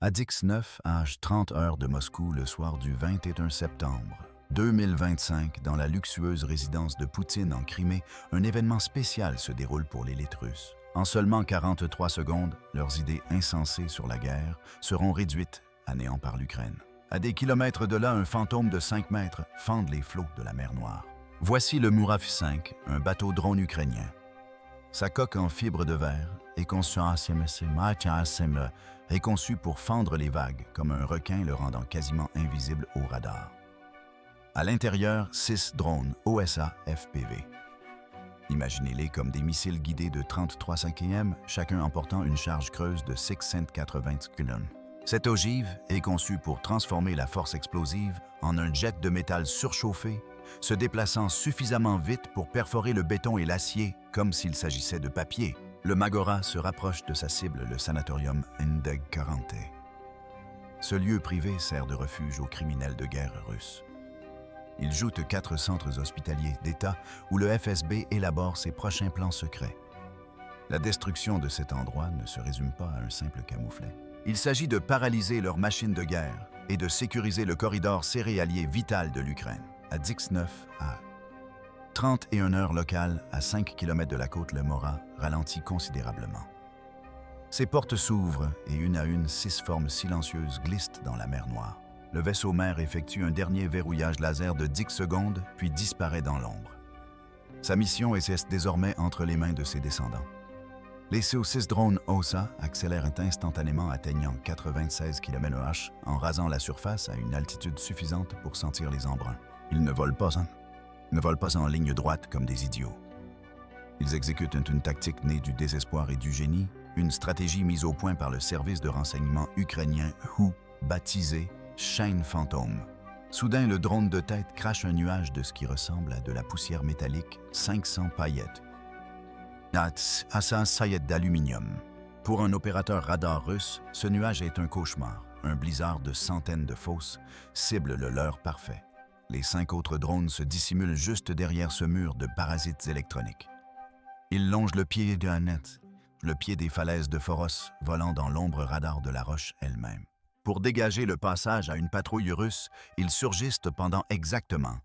Adix 9, âge 30 heures de Moscou le soir du 21 septembre 2025, dans la luxueuse résidence de Poutine en Crimée, un événement spécial se déroule pour l'élite russe. En seulement 43 secondes, leurs idées insensées sur la guerre seront réduites à néant par l'Ukraine. À des kilomètres de là, un fantôme de 5 mètres fende les flots de la mer Noire. Voici le Murav 5, un bateau drone ukrainien. Sa coque en fibre de verre est conçue pour fendre les vagues comme un requin, le rendant quasiment invisible au radar. À l'intérieur, 6 drones OSA FPV. Imaginez-les comme des missiles guidés de 33 cinquièmes, chacun emportant une charge creuse de 680 kg. Cette ogive est conçue pour transformer la force explosive en un jet de métal surchauffé, se déplaçant suffisamment vite pour perforer le béton et l'acier comme s'il s'agissait de papier. Le Magora se rapproche de sa cible, le sanatorium Indeg 40. Ce lieu privé sert de refuge aux criminels de guerre russes. Il joute 4 centres hospitaliers d'État où le FSB élabore ses prochains plans secrets. La destruction de cet endroit ne se résume pas à un simple camouflet. Il s'agit de paralyser leurs machines de guerre et de sécuriser le corridor céréalier vital de l'Ukraine. À Dix 9, à 31 heures locales, à 5 km de la côte, le Mora ralentit considérablement. Ses portes s'ouvrent et une à une, 6 formes silencieuses glissent dans la mer Noire. Le vaisseau mère effectue un dernier verrouillage laser de 10 secondes, puis disparaît dans l'ombre. Sa mission est désormais entre les mains de ses descendants. Les CO6 drones OSA accélèrent instantanément, atteignant 96 km/h en rasant la surface à une altitude suffisante pour sentir les embruns. Ils ne volent pas en ligne droite comme des idiots. Ils exécutent une tactique née du désespoir et du génie, une stratégie mise au point par le service de renseignement ukrainien WHO, baptisé Chaîne Fantôme. Soudain, le drone de tête crache un nuage de ce qui ressemble à de la poussière métallique, 500 paillettes. D'aluminium. Pour un opérateur radar russe, ce nuage est un cauchemar. Un blizzard de centaines de fausses cible le leurre parfait. Les 5 autres drones se dissimulent juste derrière ce mur de parasites électroniques. Ils longent le pied des falaises de Foros, volant dans l'ombre radar de la roche elle-même. Pour dégager le passage à une patrouille russe, ils surgissent pendant exactement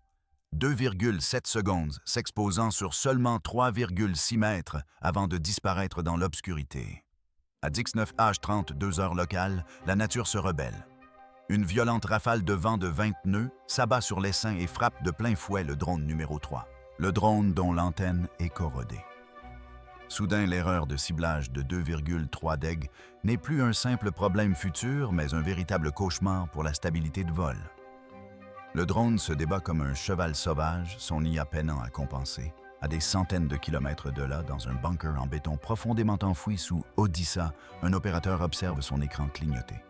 2,7 secondes, s'exposant sur seulement 3,6 mètres avant de disparaître dans l'obscurité. À Dix 9 h 2 heures locales, la nature se rebelle. Une violente rafale de vent de 20 nœuds s'abat sur l'essaim et frappe de plein fouet le drone numéro 3, le drone dont l'antenne est corrodée. Soudain, l'erreur de ciblage de 2,3 DEG n'est plus un simple problème futur, mais un véritable cauchemar pour la stabilité de vol. Le drone se débat comme un cheval sauvage, son IA peinant à compenser. À des centaines de kilomètres de là, dans un bunker en béton profondément enfoui sous Odissa, un opérateur observe son écran clignoter.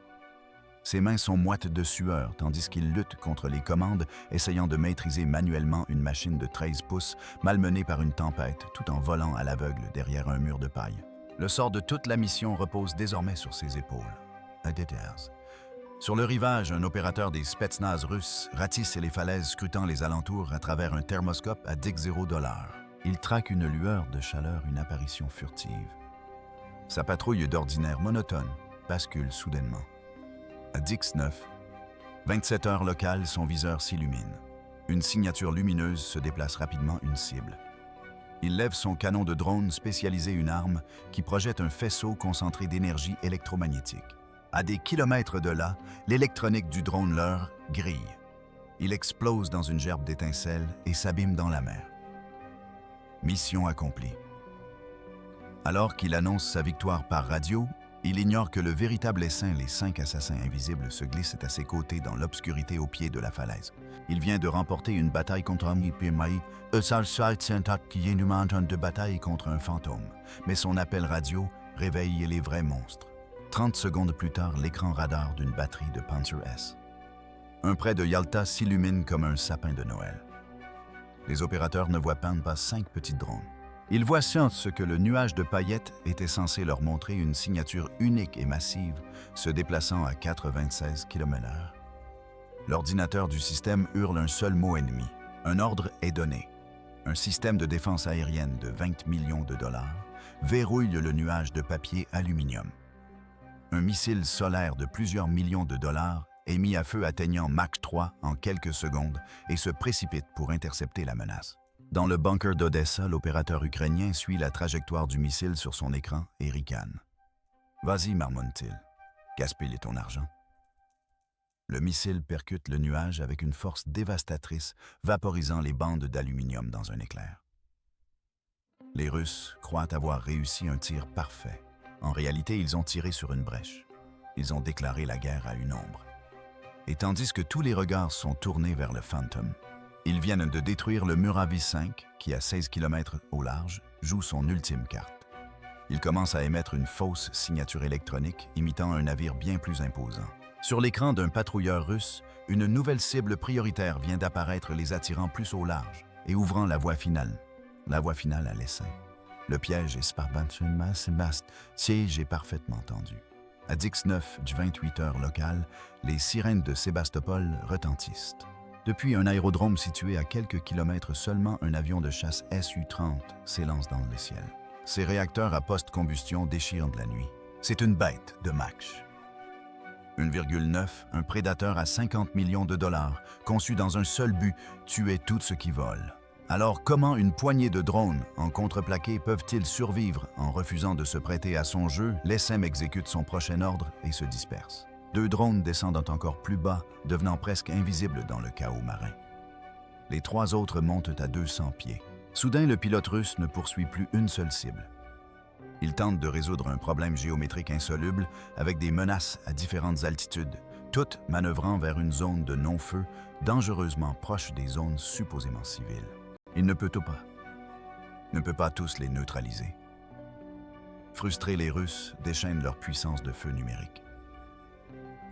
Ses mains sont moites de sueur, tandis qu'il lutte contre les commandes, essayant de maîtriser manuellement une machine de 13 pouces, malmenée par une tempête, tout en volant à l'aveugle derrière un mur de paille. Le sort de toute la mission repose désormais sur ses épaules. Sur le rivage, un opérateur des Spetsnaz russes ratisse les falaises, scrutant les alentours à travers un thermoscope à $10. Il traque une lueur de chaleur, une apparition furtive. Sa patrouille d'ordinaire monotone bascule soudainement. À Dix 9, 27 heures locales, son viseur s'illumine. Une signature lumineuse se déplace rapidement, une cible. Il lève son canon de drone spécialisé, une arme qui projette un faisceau concentré d'énergie électromagnétique. À des kilomètres de là, l'électronique du drone leur grille. Il explose dans une gerbe d'étincelles et s'abîme dans la mer. Mission accomplie. Alors qu'il annonce sa victoire par radio, il ignore que le véritable essaim, les 5 assassins invisibles, se glissent à ses côtés dans l'obscurité au pied de la falaise. Il vient de remporter une bataille contre un de bataille contre un fantôme, mais son appel radio réveille les vrais monstres. 30 secondes plus tard, l'écran radar d'une batterie de Panzer S. Un près de Yalta s'illumine comme un sapin de Noël. Les opérateurs ne voient pas 5 petits drones. Ils voient ce que le nuage de paillettes était censé leur montrer, une signature unique et massive se déplaçant à 96 km/h. L'ordinateur du système hurle un seul mot ennemi. Un ordre est donné. Un système de défense aérienne de $20 millions verrouille le nuage de papier aluminium. Un missile solaire de plusieurs millions de dollars est mis à feu atteignant Mach 3 en quelques secondes et se précipite pour intercepter la menace. Dans le bunker d'Odessa, l'opérateur ukrainien suit la trajectoire du missile sur son écran et ricane. « Vas-y, marmonne-t-il, gaspille ton argent. » Le missile percute le nuage avec une force dévastatrice, vaporisant les bandes d'aluminium dans un éclair. Les Russes croient avoir réussi un tir parfait. En réalité, ils ont tiré sur une brèche. Ils ont déclaré la guerre à une ombre. Et tandis que tous les regards sont tournés vers le Phantom, ils viennent de détruire le Muravi 5, qui, à 16 km au large, joue son ultime carte. Il commence à émettre une fausse signature électronique imitant un navire bien plus imposant. Sur l'écran d'un patrouilleur russe, une nouvelle cible prioritaire vient d'apparaître, les attirant plus au large et ouvrant la voie finale. La voie finale à l'essaim. Le piège est siège est parfaitement tendu. À 19 du 28 heures locales, les sirènes de Sébastopol retentissent. Depuis un aérodrome situé à quelques kilomètres seulement, un avion de chasse Su-30 s'élance dans le ciel. Ses réacteurs à post-combustion déchirent de la nuit. C'est une bête de Mach 1,9, un prédateur à 50 millions de dollars, conçu dans un seul but, tuer tout ce qui vole. Alors comment une poignée de drones en contreplaqué peuvent-ils survivre en refusant de se prêter à son jeu? L'ESM exécute son prochain ordre et se disperse. 2 drones descendant encore plus bas, devenant presque invisibles dans le chaos marin. Les 3 autres montent à 200 pieds. Soudain, le pilote russe ne poursuit plus une seule cible. Il tente de résoudre un problème géométrique insoluble avec des menaces à différentes altitudes, toutes manœuvrant vers une zone de non-feu dangereusement proche des zones supposément civiles. Il ne peut pas tous les neutraliser. Frustrés, les Russes déchaînent leur puissance de feu numérique.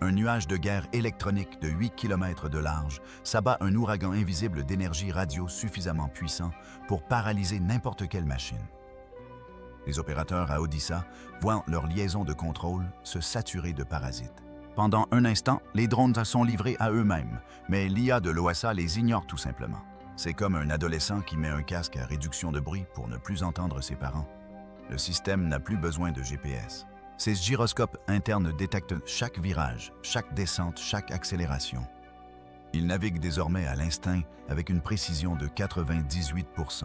Un nuage de guerre électronique de 8 km de large s'abat, un ouragan invisible d'énergie radio suffisamment puissant pour paralyser n'importe quelle machine. Les opérateurs à Odessa voient leur liaison de contrôle se saturer de parasites. Pendant un instant, les drones sont livrés à eux-mêmes, mais l'IA de l'OSA les ignore tout simplement. C'est comme un adolescent qui met un casque à réduction de bruit pour ne plus entendre ses parents. Le système n'a plus besoin de GPS. Ses gyroscopes internes détectent chaque virage, chaque descente, chaque accélération. Il navigue désormais à l'instinct avec une précision de 98%.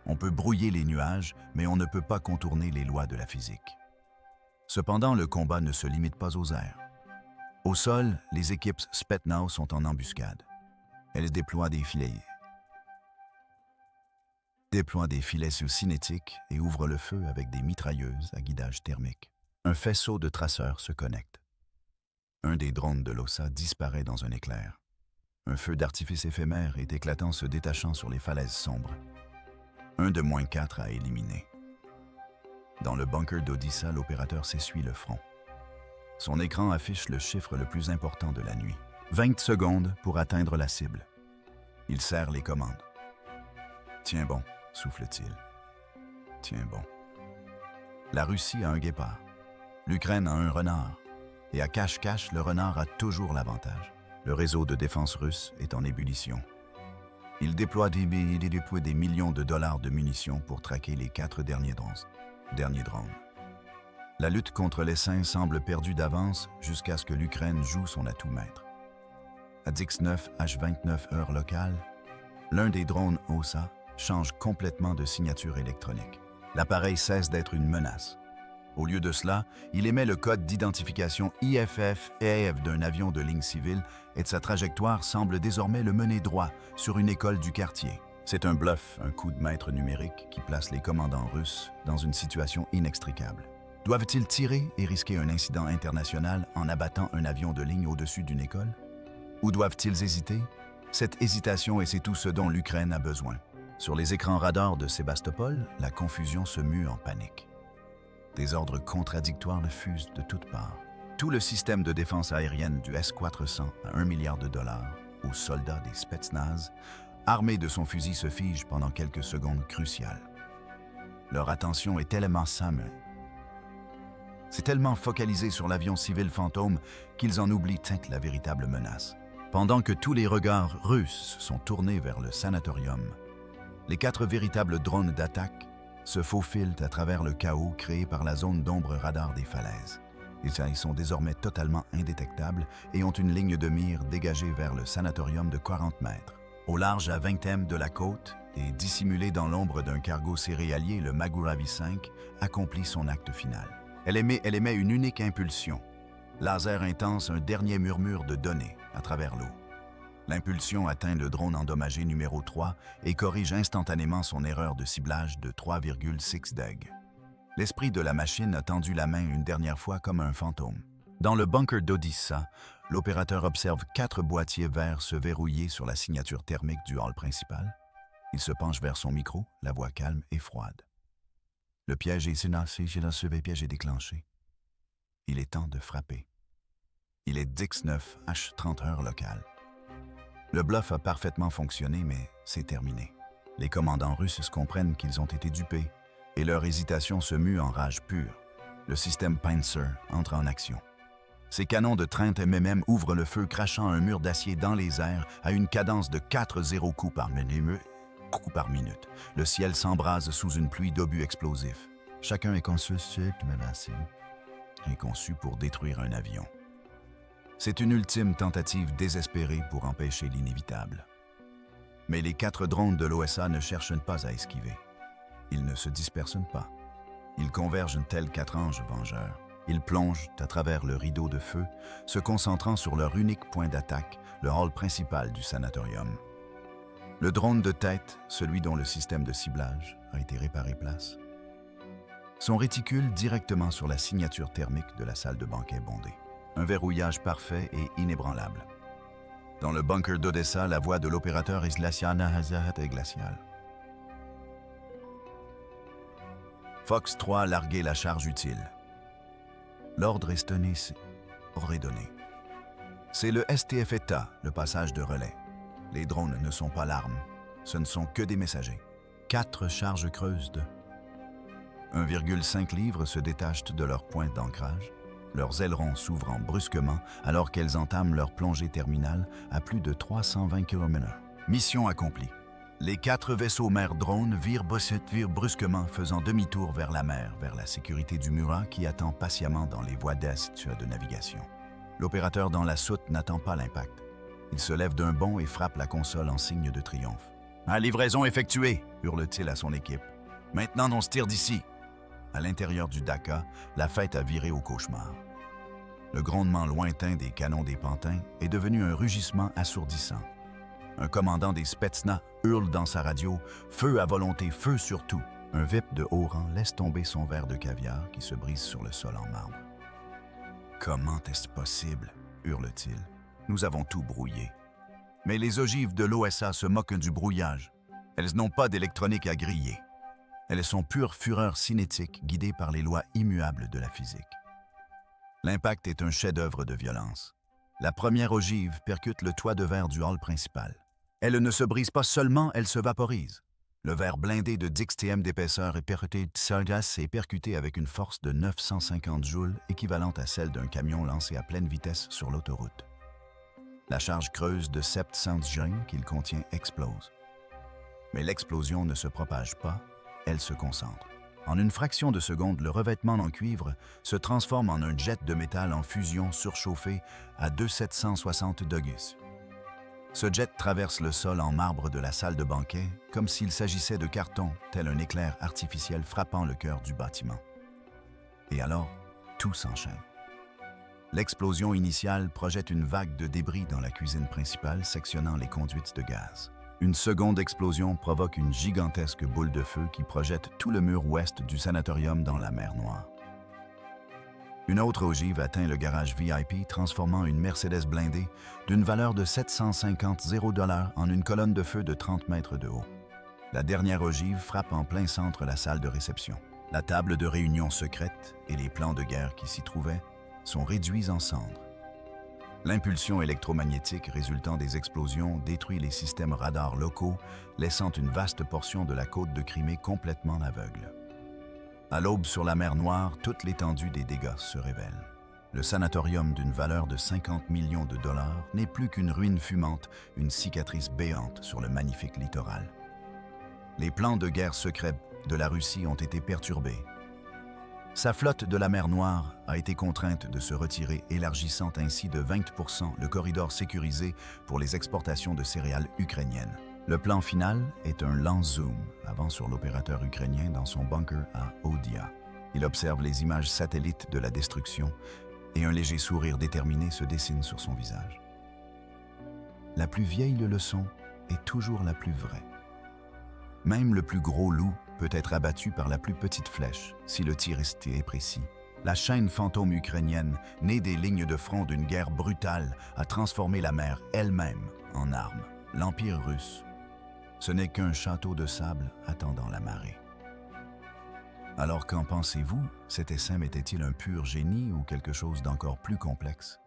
On peut brouiller les nuages, mais on ne peut pas contourner les lois de la physique. Cependant, le combat ne se limite pas aux airs. Au sol, les équipes Spetsnaz sont en embuscade. Elles déploient des filets sous-cinétiques et ouvrent le feu avec des mitrailleuses à guidage thermique. Un faisceau de traceurs se connecte. Un des drones de l'OSA disparaît dans un éclair. Un feu d'artifice éphémère et éclatant se détachant sur les falaises sombres. Un de -4 à éliminer. Dans le bunker d'Odessa, l'opérateur s'essuie le front. Son écran affiche le chiffre le plus important de la nuit. 20 secondes pour atteindre la cible. Il serre les commandes. « Tiens bon », souffle-t-il. « Tiens bon ». La Russie a un guépard. L'Ukraine a un renard. Et à cache-cache, le renard a toujours l'avantage. Le réseau de défense russe est en ébullition. Il déploie des millions de dollars de munitions pour traquer les 4 derniers drones. La lutte contre l'essaim semble perdue d'avance jusqu'à ce que l'Ukraine joue son atout maître. À 19h29 heure locale, l'un des drones OSA change complètement de signature électronique. L'appareil cesse d'être une menace. Au lieu de cela, il émet le code d'identification IFF-EF d'un avion de ligne civile et sa trajectoire semble désormais le mener droit sur une école du quartier. C'est un bluff, un coup de maître numérique qui place les commandants russes dans une situation inextricable. Doivent-ils tirer et risquer un incident international en abattant un avion de ligne au-dessus d'une école? Ou doivent-ils hésiter? Cette hésitation, et c'est tout ce dont l'Ukraine a besoin. Sur les écrans radars de Sébastopol, la confusion se mue en panique. Des ordres contradictoires fusent de toutes parts. Tout le système de défense aérienne du S-400 à 1 milliard de dollars aux soldats des Spetsnaz, armés de son fusil, se fige pendant quelques secondes cruciales. Leur attention est tellement C'est tellement focalisé sur l'avion civil fantôme qu'ils en oublient la véritable menace. Pendant que tous les regards russes sont tournés vers le sanatorium, les 4 véritables drones d'attaque se faufilent à travers le chaos créé par la zone d'ombre radar des falaises. Ils sont désormais totalement indétectables et ont une ligne de mire dégagée vers le sanatorium de 40 mètres. Au large à 20 m de la côte et dissimulé dans l'ombre d'un cargo céréalier, le Maguravi 5 accomplit son acte final. Elle émet une unique impulsion. Laser intense, un dernier murmure de données à travers l'eau. L'impulsion atteint le drone endommagé numéro 3 et corrige instantanément son erreur de ciblage de 3,6 deg. L'esprit de la machine a tendu la main une dernière fois comme un fantôme. Dans le bunker d'Odissa, l'opérateur observe 4 boîtiers verts se verrouiller sur la signature thermique du hall principal. Il se penche vers son micro, la voix calme et froide. Le piège est silencieux, le piège est déclenché. Il est temps de frapper. Il est Dix-9 H30 heure locale. Le bluff a parfaitement fonctionné, mais c'est terminé. Les commandants russes comprennent qu'ils ont été dupés et leur hésitation se mue en rage pure. Le système Panzer entre en action. Ses canons de 30 mm ouvrent le feu, crachant un mur d'acier dans les airs à une cadence de 4-0 coups par minute. Le ciel s'embrase sous une pluie d'obus explosifs. Chacun est conçu pour détruire un avion. C'est une ultime tentative désespérée pour empêcher l'inévitable. Mais les 4 drones de l'OSA ne cherchent pas à esquiver. Ils ne se dispersent pas. Ils convergent tels 4 anges vengeurs. Ils plongent à travers le rideau de feu, se concentrant sur leur unique point d'attaque, le hall principal du sanatorium. Le drone de tête, celui dont le système de ciblage a été réparé place. Son réticule directement sur la signature thermique de la salle de banquet bondée. Un verrouillage parfait et inébranlable. Dans le bunker d'Odessa, la voix de l'opérateur est glaciale. Fox 3 a largué la charge utile. L'ordre est donné. C'est le STF-ETA, le passage de relais. Les drones ne sont pas l'arme, ce ne sont que des messagers. 4 charges creuses de 1,5 livres se détachent de leur point d'ancrage, leurs ailerons s'ouvrant brusquement alors qu'elles entament leur plongée terminale à plus de 320 km/h. Mission accomplie. Les 4 vaisseaux mer drones virent brusquement, faisant demi-tour vers la mer, vers la sécurité du Murat qui attend patiemment dans les voies d'est de navigation. L'opérateur dans la soute n'attend pas l'impact. Il se lève d'un bond et frappe la console en signe de triomphe. « À livraison effectuée !» hurle-t-il à son équipe. « Maintenant, on se tire d'ici !» À l'intérieur du Dakar, la fête a viré au cauchemar. Le grondement lointain des canons des pantins est devenu un rugissement assourdissant. Un commandant des Spetsnaz hurle dans sa radio « Feu à volonté, feu sur tout !» Un VIP de haut rang laisse tomber son verre de caviar qui se brise sur le sol en marbre. « Comment est-ce possible ?» hurle-t-il. « Nous avons tout brouillé. » Mais les ogives de l'OSA se moquent du brouillage. Elles n'ont pas d'électronique à griller. Elles sont pure fureur cinétique guidées par les lois immuables de la physique. L'impact est un chef-d'œuvre de violence. La première ogive percute le toit de verre du hall principal. Elle ne se brise pas seulement, elle se vaporise. Le verre blindé de 10 TM d'épaisseur est percuté avec une force de 950 joules, équivalente à celle d'un camion lancé à pleine vitesse sur l'autoroute. La charge creuse de 700 grains qu'il contient explose. Mais l'explosion ne se propage pas, elle se concentre. En une fraction de seconde, le revêtement en cuivre se transforme en un jet de métal en fusion surchauffé à 2760 degrés. Ce jet traverse le sol en marbre de la salle de banquet comme s'il s'agissait de carton, tel un éclair artificiel frappant le cœur du bâtiment. Et alors, tout s'enchaîne. L'explosion initiale projette une vague de débris dans la cuisine principale, sectionnant les conduites de gaz. Une seconde explosion provoque une gigantesque boule de feu qui projette tout le mur ouest du sanatorium dans la mer Noire. Une autre ogive atteint le garage VIP, transformant une Mercedes blindée d'une valeur de 750 $0 en une colonne de feu de 30 mètres de haut. La dernière ogive frappe en plein centre la salle de réception. La table de réunion secrète et les plans de guerre qui s'y trouvaient sont réduits en cendres. L'impulsion électromagnétique résultant des explosions détruit les systèmes radars locaux, laissant une vaste portion de la côte de Crimée complètement aveugle. À l'aube sur la mer Noire, toute l'étendue des dégâts se révèle. Le sanatorium d'une valeur de 50 millions de dollars n'est plus qu'une ruine fumante, une cicatrice béante sur le magnifique littoral. Les plans de guerre secrets de la Russie ont été perturbés. Sa flotte de la mer Noire a été contrainte de se retirer, élargissant ainsi de 20% le corridor sécurisé pour les exportations de céréales ukrainiennes. Le plan final est un lance-zoom avant sur l'opérateur ukrainien dans son bunker à Odia. Il observe les images satellites de la destruction et un léger sourire déterminé se dessine sur son visage. La plus vieille leçon est toujours la plus vraie. Même le plus gros loup peut être abattu par la plus petite flèche si le tir est précis. La chaîne fantôme ukrainienne, née des lignes de front d'une guerre brutale, a transformé la mer elle-même en arme. L'Empire russe, ce n'est qu'un château de sable attendant la marée. Alors qu'en pensez-vous? Cet SM était-il un pur génie ou quelque chose d'encore plus complexe?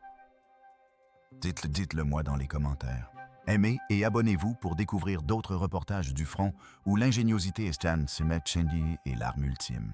Dites-le moi dans les commentaires. Aimez et abonnez-vous pour découvrir d'autres reportages du front où l'ingéniosité est Stan Semet Chendi et l'arme ultime.